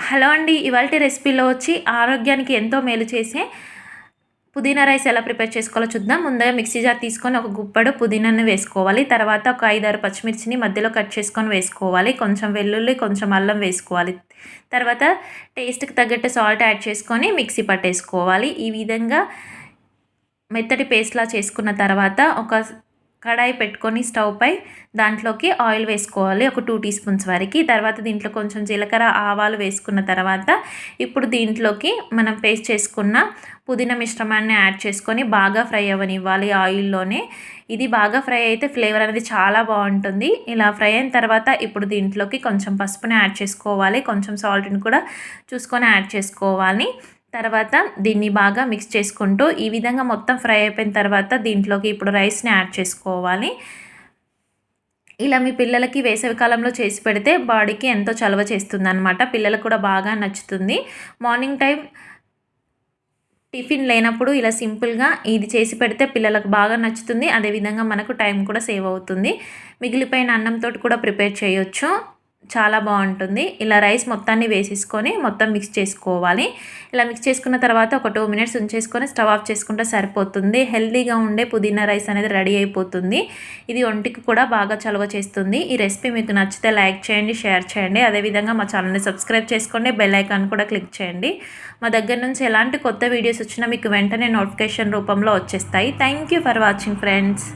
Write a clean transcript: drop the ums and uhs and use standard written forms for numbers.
Hello అండి. ఇవాల్టి రెసిపీలో వచ్చి ఆరోగ్యానికి ఎంతో మేలు చేసే పుదీనా రైస్ ఎలా ప్రిపేర్ చేసుకోవాలో చూద్దాం. ముందుగా మిక్సీ జార్ తీసుకొని ఒక గుప్పెడు పుదీనాను వేసుకోవాలి. తర్వాత ఒక 5, 6 పచ్చిమిర్చిని మధ్యలో కట్ చేసుకొని వేసుకోవాలి. కొంచెం వెల్లుల్లి, కొంచెం అల్లం వేసుకోవాలి. తర్వాత టేస్ట్‌కి తగ్గట్టు సాల్ట్ యాడ్ చేసుకొని మిక్సీ పట్టేసుకోవాలి. ఈ విధంగా మెత్తటి పేస్ట్‌లా చేసుకున్న తర్వాత ఒక కడాయి పెట్టుకొని స్టవ్ పై దాంట్లోకి ఆయిల్ వేసుకోవాలి. ఒక 2 టీ స్పూన్స్ వరకు. తర్వాత దీంట్లో కొంచెం జీలకర్ర, ఆవాలు వేసుకున్న తర్వాత ఇప్పుడు దీంట్లోకి మనం పేస్ట్ చేసుకున్న పుదీనా మిశ్రమాన్ని యాడ్ చేసుకొని బాగా ఫ్రై అవ్వనివ్వాలి ఆయిల్లోనే. ఇది బాగా ఫ్రై అయితే ఫ్లేవర్ అనేది చాలా బాగుంటుంది. ఇలా ఫ్రై అయిన తర్వాత ఇప్పుడు దీంట్లోకి కొంచెం పసుపుని యాడ్ చేసుకోవాలి. కొంచెం సాల్ట్ని కూడా చూసుకొని యాడ్ చేసుకోవాలి. తర్వాత దీన్ని బాగా మిక్స్ చేసుకుంటూ ఈ విధంగా మొత్తం ఫ్రై అయిపోయిన తర్వాత దీంట్లోకి ఇప్పుడు రైస్ని యాడ్ చేసుకోవాలి. ఇలా మీ పిల్లలకి వేసవికాలంలో చేసి పెడితే బాడీకి ఎంతో చలవ చేస్తుందన్నమాట. పిల్లలకు కూడా బాగా నచ్చుతుంది. మార్నింగ్ టైం టిఫిన్ లేనప్పుడు ఇలా సింపుల్గా ఇది చేసి పెడితే పిల్లలకు బాగా నచ్చుతుంది. అదేవిధంగా మనకు టైం కూడా సేవ్ అవుతుంది. మిగిలిపోయిన అన్నంతో కూడా ప్రిపేర్ చేయొచ్చు. చాలా బాగుంటుంది. ఇలా రైస్ మొత్తాన్ని వేసేసుకొని మొత్తం మిక్స్ చేసుకోవాలి. ఇలా మిక్స్ చేసుకున్న తర్వాత ఒక 2 మినిట్స్ ఉంచేసుకొని స్టవ్ ఆఫ్ చేసుకుంటే సరిపోతుంది. హెల్తీగా ఉండే పుదీనా రైస్ అనేది రెడీ అయిపోతుంది. ఇది ఒంటికి కూడా బాగా చలువ చేస్తుంది. ఈ రెసిపీ మీకు నచ్చితే లైక్ చేయండి, షేర్ చేయండి. అదేవిధంగా మా ఛానల్ని సబ్స్క్రైబ్ చేసుకోండి. బెల్ ఐకాన్ కూడా క్లిక్ చేయండి. మా దగ్గర నుంచి ఎలాంటి కొత్త వీడియోస్ వచ్చినా మీకు వెంటనే నోటిఫికేషన్ రూపంలో వచ్చేస్తాయి. Thank you for watching friends.